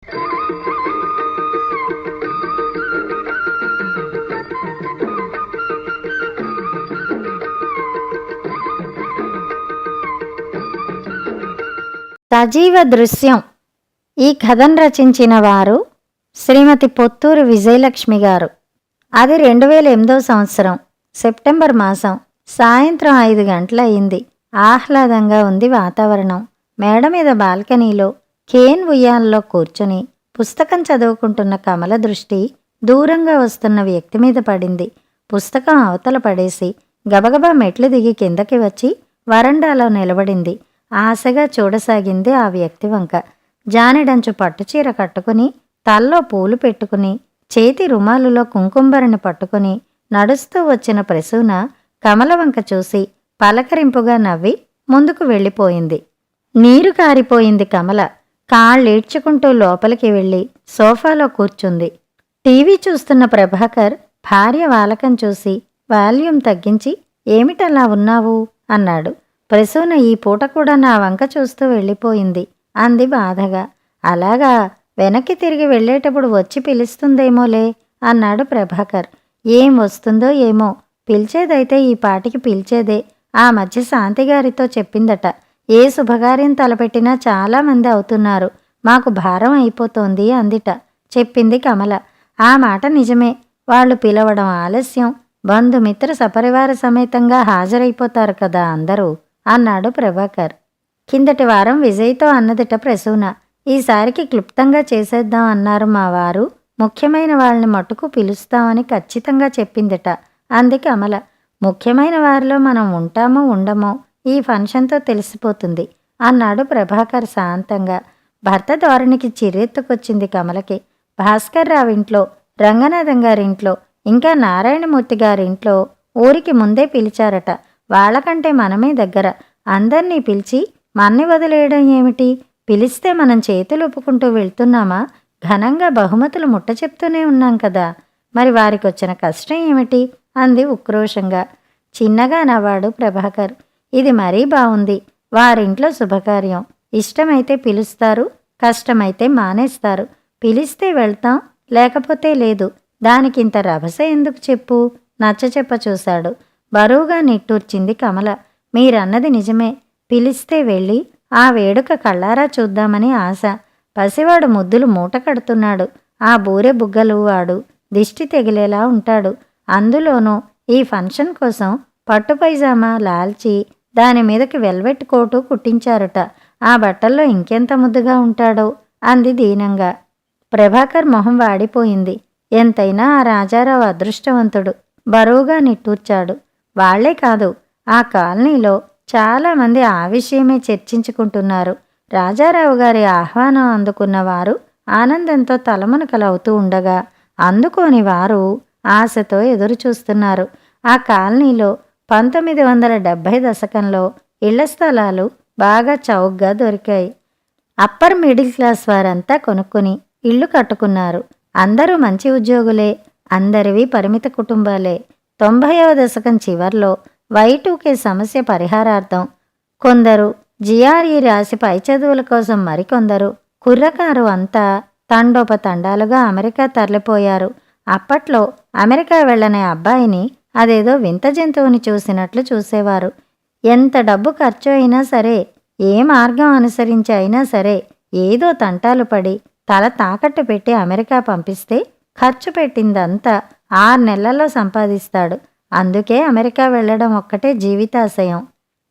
సజీవ దృశ్యం. ఈ కథను రచించిన వారు శ్రీమతి పొత్తూరు విజయలక్ష్మి గారు. అది 2008 సంవత్సరం సెప్టెంబర్ మాసం. సాయంత్రం 5 గంటలయింది. ఆహ్లాదంగా ఉంది వాతావరణం. మేడ మీద బాల్కనీలో కేన్ ఉయ్యాలలో కూర్చుని పుస్తకం చదువుకుంటున్న కమల దృష్టి దూరంగా వస్తున్న వ్యక్తి మీద పడింది. పుస్తకం అవతల పడేసి గబగబా మెట్లు దిగి కిందకి వచ్చి వరండాలో నిలబడింది. ఆశగా చూడసాగింది ఆ వ్యక్తి వంక. జానెడంచు పట్టుచీర కట్టుకుని, తల్లో పూలు పెట్టుకుని, చేతి రుమాలులో కుంకుంబరిని పట్టుకుని నడుస్తూ వచ్చిన ప్రసూన కమల వంక చూసి పలకరింపుగా నవ్వి ముందుకు వెళ్ళిపోయింది. నీరు కారిపోయింది కమల. కాళ్ళీడ్చుకుంటూ లోపలికి వెళ్ళి సోఫాలో కూర్చుంది. టీవీ చూస్తున్న ప్రభాకర్ భార్య వాలకం చూసి వాల్యూమ్ తగ్గించి, ఏమిటలా ఉన్నావు అన్నాడు. ప్రసూన ఈ పూట కూడా నా వంక చూస్తూ వెళ్ళిపోయింది అంది బాధగా. అలాగా, వెనక్కి తిరిగి వెళ్ళేటప్పుడు వచ్చి పిలుస్తుందేమోలే అన్నాడు ప్రభాకర్. ఏం వస్తుందో ఏమో, పిలిచేదైతే ఈ పాటికి పిలిచేదే. ఆ మధ్య శాంతిగారితో చెప్పిందట, ఏ శుభకార్యం తలపెట్టినా చాలామంది అవుతున్నారు, మాకు భారం అయిపోతోంది అందిట. చెప్పింది కమల. ఆ మాట నిజమే. వాళ్ళు పిలవడం ఆలస్యం, బంధుమిత్ర సపరివార సమేతంగా హాజరైపోతారు కదా అందరూ అన్నాడు ప్రభాకర్. కిందటి వారం విజయ్తో అన్నదిట ప్రసూన, ఈసారికి క్లుప్తంగా చేసేద్దాం అన్నారు మా వారు, ముఖ్యమైన వాళ్ళని మటుకు పిలుస్తామని ఖచ్చితంగా చెప్పిందిట అంది కమల. ముఖ్యమైన వారిలో మనం ఉంటామో ఉండమో ఈ ఫంక్షన్తో తెలిసిపోతుంది అన్నాడు ప్రభాకర్ శాంతంగా. భర్త ధోరణికి చిరెత్తుకొచ్చింది కమలకి. భాస్కర్ రావు ఇంట్లో, రంగనాథం గారింట్లో, ఇంకా నారాయణమూర్తి గారింట్లో ఊరికి ముందే పిలిచారట. వాళ్ళకంటే మనమే దగ్గర. అందర్నీ పిలిచి మన్ని వదిలేయడం ఏమిటి? పిలిస్తే మనం చేతులు ఒప్పుకుంటూ వెళ్తున్నామా? ఘనంగా బహుమతులు ముట్ట చెప్తూనే ఉన్నాం కదా. మరి వారికొచ్చిన కష్టం ఏమిటి అంది ఉక్రోషంగా. చిన్నగా నవ్వాడు ప్రభాకర్. ఇది మరీ బావుంది. వారింట్లో శుభకార్యం. ఇష్టమైతే పిలుస్తారు, కష్టమైతే మానేస్తారు. పిలిస్తే వెళ్తాం, లేకపోతే లేదు. దానికింత రభస ఎందుకు చెప్పు? నచ్చచెప్ప చూశాడు. బరువుగా నిట్టూర్చింది కమల. మీరన్నది నిజమే. పిలిస్తే వెళ్ళి ఆ వేడుక కళ్ళారా చూద్దామని ఆశ. పసివాడు ముద్దులు మూట కడుతున్నాడు. ఆ బూరె బుగ్గలు వాడు దిష్టి తెగిలేలా ఉంటాడు. అందులోనూ ఈ ఫంక్షన్ కోసం పట్టు పైజామా లాల్చి దానిమీదకి వెల్వెట్ కోటు కుట్టించారుట. ఆ బట్టల్లో ఇంకెంత ముద్దుగా ఉంటాడో అంది దీనంగా. ప్రభాకర్ మొహం వాడిపోయింది. ఎంతైనా ఆ రాజారావు అదృష్టవంతుడు. బరువుగా నిట్టూర్చాడు. వాళ్లే కాదు, ఆ కాలనీలో చాలామంది ఆ విషయమే చర్చించుకుంటున్నారు. రాజారావు గారి ఆహ్వానం అందుకున్నవారు ఆనందంతో తలమునకలవుతూ ఉండగా, అందుకోని వారు ఆశతో ఎదురుచూస్తున్నారు. ఆ కాలనీలో 1970 దశకంలో ఇళ్ల స్థలాలు బాగా చౌకగా దొరికాయి. అప్పర్ మిడిల్ క్లాస్ వారంతా కొనుక్కుని ఇళ్లు కట్టుకున్నారు. అందరూ మంచి ఉద్యోగులే. అందరివి పరిమిత కుటుంబాలే. 90వ దశకం చివర్లో Y2K సమస్య పరిహారార్థం కొందరు GRE రాసి పై చదువుల కోసం మరికొందరు కుర్రకారు అంతా తండోపతండాలుగా అమెరికా తరలిపోయారు. అప్పట్లో అమెరికా వెళ్ళనే అబ్బాయిని అదేదో వింత జంతువుని చూసినట్లు చూసేవారు. ఎంత డబ్బు ఖర్చు అయినా సరే, ఏ మార్గం అనుసరించి అయినా సరే, ఏదో తంటాలు పడి తల తాకట్టు పెట్టి అమెరికా పంపిస్తే ఖర్చు పెట్టిందంతా 6 నెలల్లో సంపాదిస్తాడు. అందుకే అమెరికా వెళ్ళడం ఒక్కటే జీవితాశయం.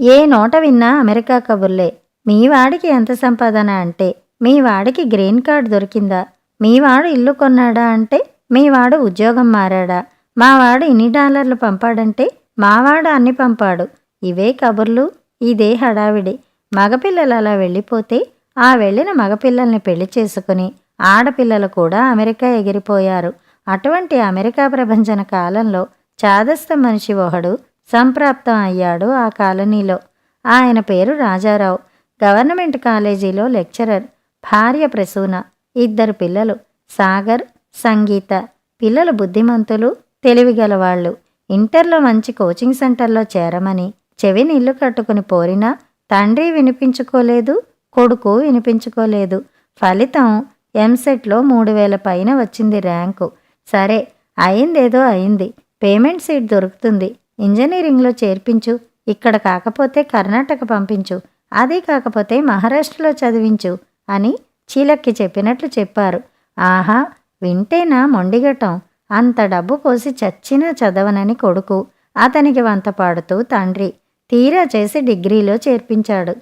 ఏ నోట విన్నా అమెరికా కబుర్లే. మీవాడికి ఎంత సంపాదన అంటే మీవాడికి గ్రీన్ కార్డ్ దొరికిందా? మీవాడు ఇల్లు కొన్నాడా అంటే మీవాడు ఉద్యోగం మారాడా? మావాడు ఇన్ని డాలర్లు పంపాడంటే మావాడు అన్ని పంపాడు. ఇవే కబుర్లు, ఇదే హడావిడి. మగపిల్లలు అలా వెళ్ళిపోతే ఆ వెళ్ళిన మగపిల్లల్ని పెళ్లి చేసుకుని ఆడపిల్లలు కూడా అమెరికా ఎగిరిపోయారు. అటువంటి అమెరికా ప్రభంజన కాలంలో చాదస్త మనిషి ఒకడు సంప్రాప్తం అయ్యాడు ఆ కాలనీలో. ఆయన పేరు రాజారావు. గవర్నమెంట్ కాలేజీలో లెక్చరర్. భార్య ప్రసూన. 2 పిల్లలు, సాగర్, సంగీత. పిల్లలు బుద్ధిమంతులు, తెలివిగలవాళ్ళు. ఇంటర్లో మంచి కోచింగ్ సెంటర్లో చేరమని చెవిని ఇల్లు కట్టుకుని పోరినా తండ్రి వినిపించుకోలేదు, కొడుకు వినిపించుకోలేదు. ఫలితం ఎంసెట్లో 3000 పైన వచ్చింది ర్యాంకు. సరే, అయిందేదో అయింది. పేమెంట్ సీట్ దొరుకుతుంది. ఇంజనీరింగ్లో చేర్పించు. ఇక్కడ కాకపోతే కర్ణాటక పంపించు. అది కాకపోతే మహారాష్ట్రలో చదివించు అని చీలక్కి చెప్పినట్లు చెప్పారు. ఆహా, వింటేనా మొండిగటం. అంత డబ్బు పోసి చచ్చినా చదవనని కొడుకు, అతనికి వంత పాడుతూ తండ్రి తీరా చేసి డిగ్రీలో చేర్పించాడు.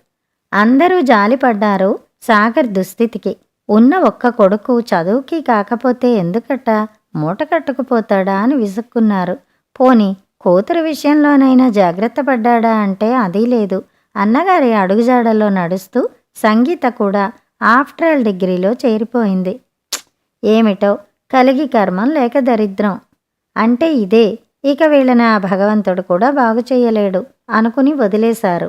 అందరూ జాలిపడ్డారు సాగర్ దుస్థితికి. ఉన్న ఒక్క కొడుకు చదువుకి కాకపోతే ఎందుకట మూట కట్టుకుపోతాడా అని విసుక్కున్నారు. పోని కూతురు విషయంలోనైనా జాగ్రత్త పడ్డాడా అంటే అదీ లేదు. అన్నగారి అడుగుజాడల్లో నడుస్తూ సంగీత కూడా ఆఫ్టర్ ఆల్ డిగ్రీలో చేరిపోయింది. ఏమిటో కలిగి కర్మం లేక దరిద్రం అంటే ఇదే. ఇక వీళ్ళని ఆ భగవంతుడు కూడా బాగు చేయలేడు అనుకుని వదిలేశారు.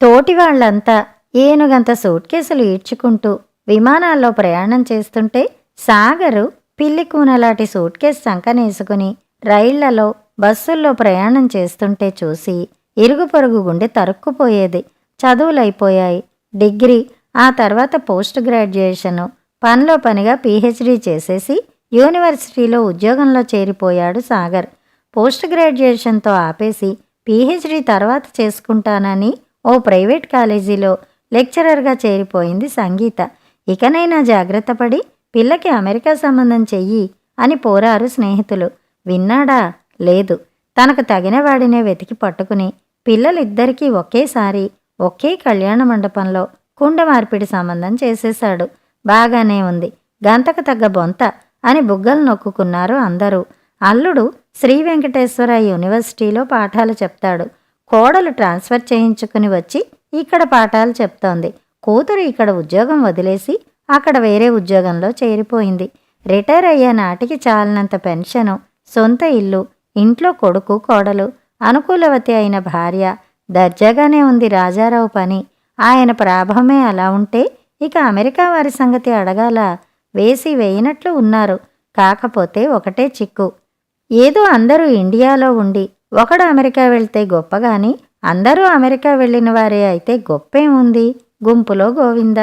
తోటి వాళ్లంతా ఏనుగంత సూట్ కేసులు ఈడ్చుకుంటూ విమానాల్లో ప్రయాణం చేస్తుంటే సాగరు పిల్లి కూనలాంటి సూట్ కేసు సంకనేసుకుని రైళ్లలో బస్సుల్లో ప్రయాణం చేస్తుంటే చూసి ఇరుగు పొరుగు గుండె తరుక్కుపోయేది. చదువులైపోయాయి. డిగ్రీ, ఆ తర్వాత పోస్ట్ గ్రాడ్యుయేషను, పనిలో పనిగా పీహెచ్డీ చేసేసి యూనివర్సిటీలో ఉద్యోగంలో చేరిపోయాడు సాగర్. పోస్ట్ గ్రాడ్యుయేషన్తో ఆపేసి పీహెచ్డీ తర్వాత చేసుకుంటానని ఓ ప్రైవేట్ కాలేజీలో లెక్చరర్గా చేరిపోయింది సంగీత. ఇకనైనా జాగ్రత్తపడి పిల్లకి అమెరికా సంబంధం చెయ్యి అని పోరారు స్నేహితులు. విన్నాడా? లేదు. తనకు తగిన వాడినే వెతికి పట్టుకుని పిల్లలిద్దరికీ ఒకేసారి ఒకే కళ్యాణ మండపంలో కుండ మార్పిడి సంబంధం చేసేశాడు. బాగానే ఉంది, గంతకు తగ్గ బొంత అని బుగ్గలు నొక్కుకున్నారు అందరూ. అల్లుడు శ్రీ వెంకటేశ్వర యూనివర్సిటీలో పాఠాలు చెప్తాడు. కోడలు ట్రాన్స్ఫర్ చేయించుకుని వచ్చి ఇక్కడ పాఠాలు చెప్తోంది. కూతురు ఇక్కడ ఉద్యోగం వదిలేసి అక్కడ వేరే ఉద్యోగంలో చేరిపోయింది. రిటైర్ అయ్యే నాటికి చాలినంత పెన్షను, సొంత ఇల్లు, ఇంట్లో కొడుకు కోడలు, అనుకూలవతి అయిన భార్య. దర్జాగానే ఉంది రాజారావు పని. ఆయన ప్రాభవమే అలా ఉంటే ఇక అమెరికా వారి సంగతి అడగాల. వేసి వేయినట్లు ఉన్నారు. కాకపోతే ఒకటే చిక్కు. ఏదో అందరూ ఇండియాలో ఉండి ఒకడు అమెరికా వెళ్తే గొప్పగాని అందరూ అమెరికా వెళ్ళిన వారే అయితే గొప్పేముంది? గుంపులో గోవింద.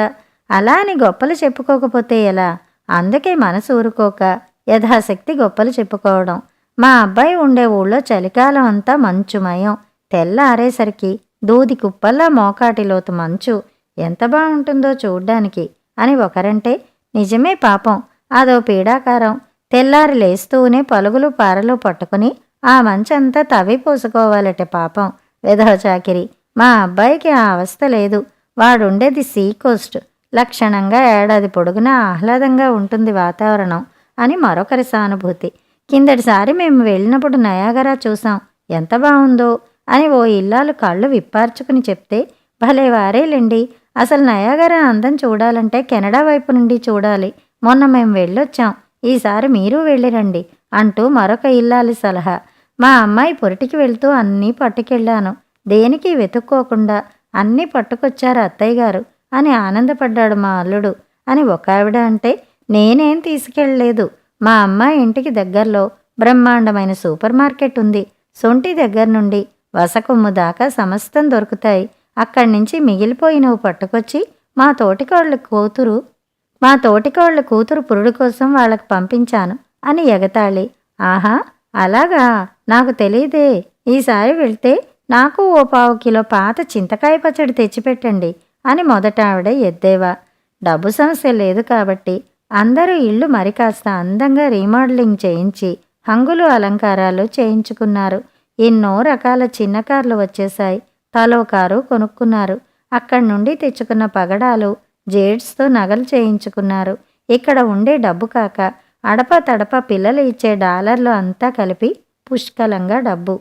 అలా అని గొప్పలు చెప్పుకోకపోతే ఎలా? అందుకే మనసు ఊరుకోక యథాశక్తి గొప్పలు చెప్పుకోవడం. మా అబ్బాయి ఉండే ఊళ్ళో చలికాలం అంతా మంచుమయం. తెల్లారేసరికి దూది కుప్పల్లా మోకాటిలోతు మంచు. ఎంత బాగుంటుందో చూడ్డానికి అని ఒకరంటే, నిజమే పాపం, అదో పీడాకారం. తెల్లారి లేస్తూనే పలుగులు పారలు పట్టుకుని ఆ మంచంతా తవ్వి పోసుకోవాలట పాపం. వెధవ చాకిరి. మా అబ్బాయికి ఆ అవస్థ లేదు. వాడుండేది సీ కోస్ట్. లక్షణంగా ఏడాది పొడుగునా ఆహ్లాదంగా ఉంటుంది వాతావరణం అని మరొకరి సానుభూతి. కిందటిసారి మేము వెళ్ళినప్పుడు నయాగరా చూసాం. ఎంత బాగుందో అని ఓ ఇల్లాలు కళ్ళు విప్పార్చుకుని చెప్తే, భలే వారేలేండి, అసలు నయాగరా అందం చూడాలంటే కెనడా వైపు నుండి చూడాలి. మొన్న మేము వెళ్ళొచ్చాం, ఈసారి మీరు వెళ్ళిరండి అంటూ మరొక ఇల్లాలి సలహా. మా అమ్మాయి పొరిటికి వెళ్తూ అన్నీ పట్టుకెళ్ళాను. దేనికి వెతుక్కోకుండా అన్నీ పట్టుకొచ్చారు అత్తయ్య గారు అని ఆనందపడ్డాడు మా అల్లుడు అని ఒక ఆవిడ అంటే, నేనేం తీసుకెళ్ళలేదు. మా అమ్మాయి ఇంటికి దగ్గరలో బ్రహ్మాండమైన సూపర్ మార్కెట్ ఉంది. సొంటి దగ్గర నుండి వసకొమ్ము దాకా సమస్తం దొరుకుతాయి. అక్కడి నుంచి మిగిలిపోయినవి పట్టుకొచ్చి మా తోటికోళ్ళ కూతురు పురుడు కోసం వాళ్ళకి పంపించాను అని ఎగతాళి. ఆహా, అలాగా? నాకు తెలీదే. ఈసారి వెళ్తే నాకు ఓ 1/4 కిలో పాత చింతకాయ పచ్చడి తెచ్చిపెట్టండి అని మొదట ఆవిడ ఎద్దేవా. డబ్బు సమస్య లేదు కాబట్టి అందరూ ఇళ్ళు మరి కాస్త అందంగా రీమోడలింగ్ చేయించి హంగులు అలంకారాలు చేయించుకున్నారు. ఎన్నో రకాల చిన్న కార్లు వచ్చేశాయి. తలో కారు కొనుక్కున్నారు. అక్కడి నుండి తెచ్చుకున్న పగడాలు, జేడ్స్తో నగలు చేయించుకున్నారు. ఇక్కడ ఉండే డబ్బు కాక అడప తడప పిల్లలు ఇచ్చే డాలర్లు అంతా కలిపి పుష్కలంగా డబ్బు.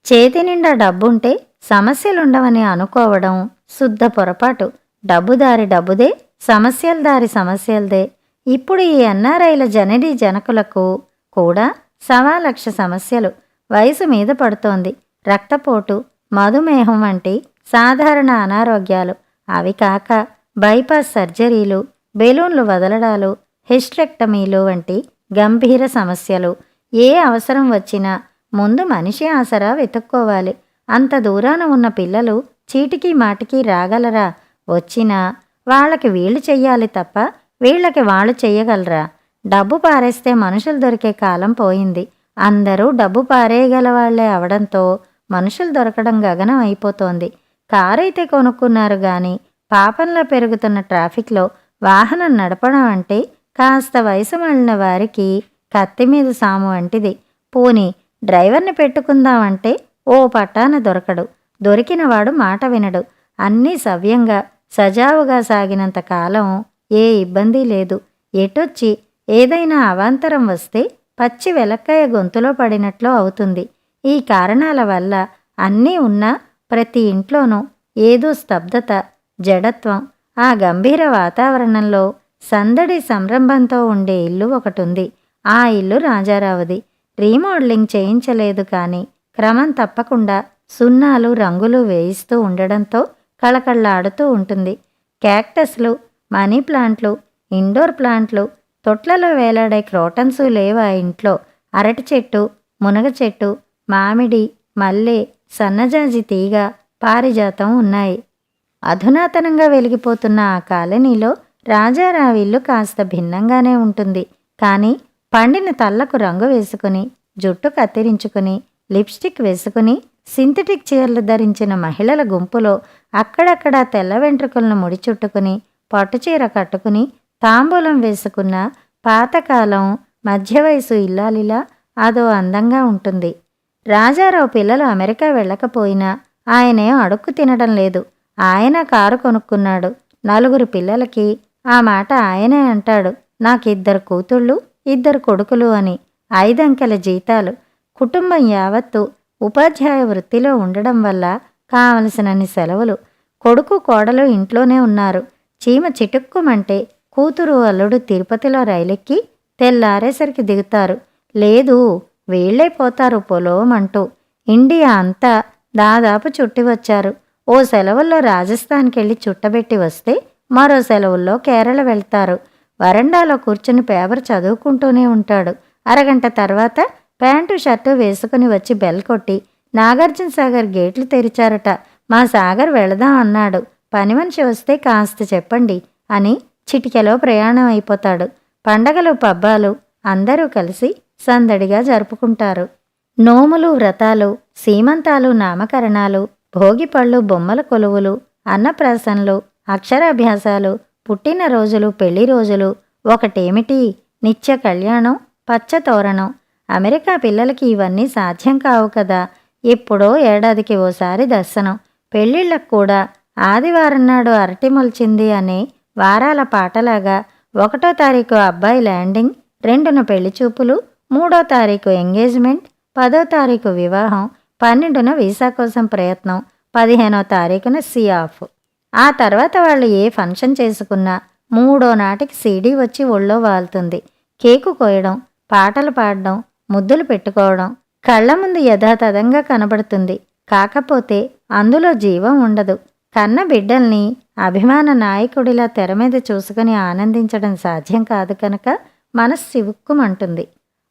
చేతి నిండా డబ్బుంటే సమస్యలుండవని అనుకోవడం శుద్ధ పొరపాటు. డబ్బుదారి డబ్బుదే, సమస్యల దారి సమస్యలదే. ఇప్పుడు ఈ ఎన్ఆర్ఐల జననీ జనకులకు కూడా 1,00,000 సమస్యలు. వయసు మీద పడుతోంది. రక్తపోటు, మధుమేహం వంటి సాధారణ అనారోగ్యాలు. అవి కాక బైపాస్ సర్జరీలు, బెలూన్లు వదలడాలు, హిస్టెక్టమీలు వంటి గంభీర సమస్యలు. ఏ అవసరం వచ్చినా ముందు మనిషి ఆసరా వెతుక్కోవాలి. అంత దూరాన ఉన్న పిల్లలు చీటికి మాటికి రాగలరా? వచ్చినా వాళ్ళకి వీళ్ళు చెయ్యాలి తప్ప వీళ్ళకి వాళ్ళు చెయ్యగలరా? డబ్బు పారేస్తే మనుషులు దొరికే కాలం పోయింది. అందరూ డబ్బు పారేయగలవాళ్లే అవడంతో మనుషులు దొరకడం గగనం అయిపోతోంది. కారైతే కొనుక్కున్నారు గాని పాపంలో పెరుగుతున్న ట్రాఫిక్లో వాహనం నడపడం అంటే కాస్త వయసు మళ్ళిన వారికి కత్తి మీద సాము వంటిది. పోనీ డ్రైవర్ని పెట్టుకుందామంటే ఓ పట్టాన దొరకడు. దొరికినవాడు మాట వినడు. అన్నీ సవ్యంగా సజావుగా సాగినంత కాలం ఏ ఇబ్బంది లేదు. ఎటొచ్చి ఏదైనా అవాంతరం వస్తే పచ్చి వెలక్కాయ గొంతులో పడినట్లు అవుతుంది. ఈ కారణాల వల్ల అన్నీ ఉన్నా ప్రతి ఇంట్లోనూ ఏదో స్తబ్దత, జడత్వం. ఆ గంభీర వాతావరణంలో సందడి సంరంభంతో ఉండే ఇల్లు ఒకటుంది. ఆ ఇల్లు రాజారావుది. రీమోడలింగ్ చేయించలేదు కానీ క్రమం తప్పకుండా సున్నాలు రంగులు వేయిస్తూ ఉండడంతో కళకళలాడుతూ ఉంటుంది. క్యాక్టస్లు, మనీ ప్లాంట్లు, ఇండోర్ ప్లాంట్లు, తొట్లలో వేలాడే క్రోటన్సు లేవు ఆ ఇంట్లో. అరటి చెట్టు, మునగ చెట్టు, మామిడి, మల్లె, సన్నజాజి తీగ, పారిజాతం ఉన్నాయి. అధునాతనంగా వెలిగిపోతున్న ఆ కాలనీలో రాజారావిల్లు కాస్త భిన్నంగానే ఉంటుంది. కానీ పండిన తల్లకు రంగు వేసుకుని, జుట్టు కత్తిరించుకుని, లిప్స్టిక్ వేసుకుని, సింథటిక్ చీరలు ధరించిన మహిళల గుంపులో అక్కడక్కడా తెల్ల వెంట్రుకలను ముడిచుట్టుకుని, పట్టుచీర కట్టుకుని, తాంబూలం వేసుకున్న పాతకాలం మధ్య వయసు ఇల్లాలిలా అదో అందంగా ఉంటుంది. రాజారావు పిల్లలు అమెరికా వెళ్ళకపోయినా ఆయనేం అడుక్కు తినడం లేదు. ఆయన కారు కొనుక్కున్నాడు. 4 పిల్లలకి ఆ మాట ఆయనే అంటాడు. నాకిద్దరు కూతుళ్ళు, 2 కొడుకులు అని. 5 అంకెల జీతాలు. కుటుంబం యావత్తు ఉపాధ్యాయ వృత్తిలో ఉండడం వల్ల కావలసినన్ని సెలవులు. కొడుకు కోడలు ఇంట్లోనే ఉన్నారు. చీమ చిటుక్కుమంటే కూతురు అల్లుడు తిరుపతిలో రైలెక్కి తెల్లారేసరికి దిగుతారు. లేదు వీళ్లే పోతారు పొలోమంటూ. ఇండియా అంతా దాదాపు చుట్టి వచ్చారు. ఓ సెలవుల్లో రాజస్థాన్కెళ్ళి చుట్టబెట్టి వస్తే మరో సెలవుల్లో కేరళ వెళ్తారు. వరండాలో కూర్చుని పేపర్ చదువుకుంటూనే ఉంటాడు. అరగంట తర్వాత ప్యాంటు షర్టు వేసుకుని వచ్చి బెల్ కొట్టి నాగార్జున సాగర్ గేట్లు తెరిచారట. మా సాగర్ వెళదాం అన్నాడు. పని మనిషి వస్తే కాస్త చెప్పండి అని చిటికెలో ప్రయాణం అయిపోతాడు. పండగలు పబ్బాలు అందరూ కలిసి సందడిగా జరుపుకుంటారు. నోములు, వ్రతాలు, సీమంతాలు, నామకరణాలు, భోగిపళ్ళు, బొమ్మల కొలువులు, అన్నప్రాసనలు, అక్షరాభ్యాసాలు, పుట్టినరోజులు, పెళ్లి రోజులు, ఒకటేమిటి నిత్య కళ్యాణం, పచ్చతోరణం. అమెరికా పిల్లలకి ఇవన్నీ సాధ్యం కావు కదా. ఎప్పుడో ఏడాదికి ఓసారి దర్శనం. పెళ్ళిళ్ళకు కూడా ఆదివారం నాడు అరటి మొలిచింది అనే వారాల పాటలాగా 1వ తారీఖు అబ్బాయి ల్యాండింగ్, 2న పెళ్లి చూపులు, 3వ తారీఖు ఎంగేజ్మెంట్, 10వ తారీఖు వివాహం, 12న వీసా కోసం ప్రయత్నం, 15వ తారీఖున సీ ఆఫ్. ఆ తర్వాత వాళ్ళు ఏ ఫంక్షన్ చేసుకున్నా 3వ నాటికి సీడీ వచ్చి ఒళ్ళో వాలుతుంది. కేకు కోయడం, పాటలు పాడడం, ముద్దులు పెట్టుకోవడం కళ్ల ముందు యథాతథంగా కనబడుతుంది. కాకపోతే అందులో జీవం ఉండదు. కన్న బిడ్డల్ని అభిమాన నాయకుడిలా తెర మీద చూసుకుని ఆనందించడం సాధ్యం కాదు కనుక మనస్సు సివుక్కుమంటుంది.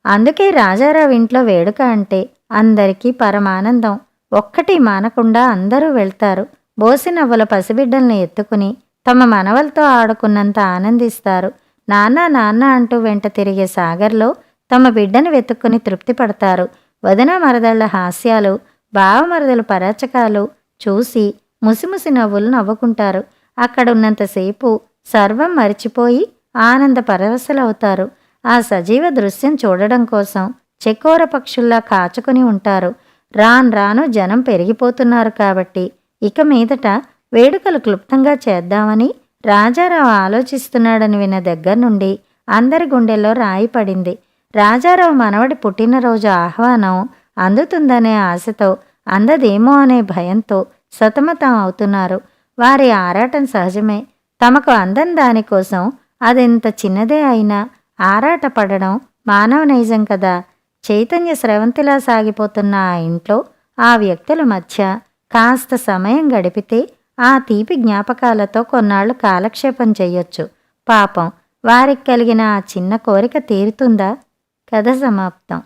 అందుకే రాజారావు ఇంట్లో వేడుక అంటే అందరికీ పరమానందం. ఒక్కటి మానకుండా అందరూ వెళ్తారు. బోసినవ్వుల పసిబిడ్డల్ని ఎత్తుకుని తమ మనవలతో ఆడుకున్నంత ఆనందిస్తారు. నాన్న నాన్న అంటూ వెంట తిరిగే సాగర్లో తమ బిడ్డని వెతుక్కుని తృప్తి పడతారు. వదిన మరదళ్ల హాస్యాలు, బావమరదల పరాచకాలు చూసి ముసిముసి నవ్వులు నవ్వుకుంటారు. అక్కడున్నంతసేపు సర్వం మరిచిపోయి ఆనంద పరవశులవుతారు. ఆ సజీవ దృశ్యం చూడడం కోసం చెకోర పక్షుల్లా కాచుకుని ఉంటారు. రాను జనం పెరిగిపోతున్నారు కాబట్టి ఇక మీదట వేడుకలు క్లుప్తంగా చేద్దామని రాజారావు ఆలోచిస్తున్నాడని విన్న దగ్గర నుండి అందరి గుండెల్లో రాయి పడింది. రాజారావు మనవడి పుట్టినరోజు ఆహ్వానం అందుతుందనే ఆశతో, అందదేమో అనే భయంతో సతమతం అవుతున్నారు. వారి ఆరాటం సహజమే. తమకు అందని దానికోసం అదెంత చిన్నదే అయినా ఆరాటపడడం మానవ నైజం కదా. చైతన్య స్రవంతిలా సాగిపోతున్న ఆ ఇంట్లో ఆ వ్యక్తుల మధ్య కాస్త సమయం గడిపితే ఆ తీపి జ్ఞాపకాలతో కొన్నాళ్లు కాలక్షేపం చెయ్యొచ్చు. పాపం వారికి కలిగిన ఆ చిన్న కోరిక తీరుతుందా? కథ సమాప్తం.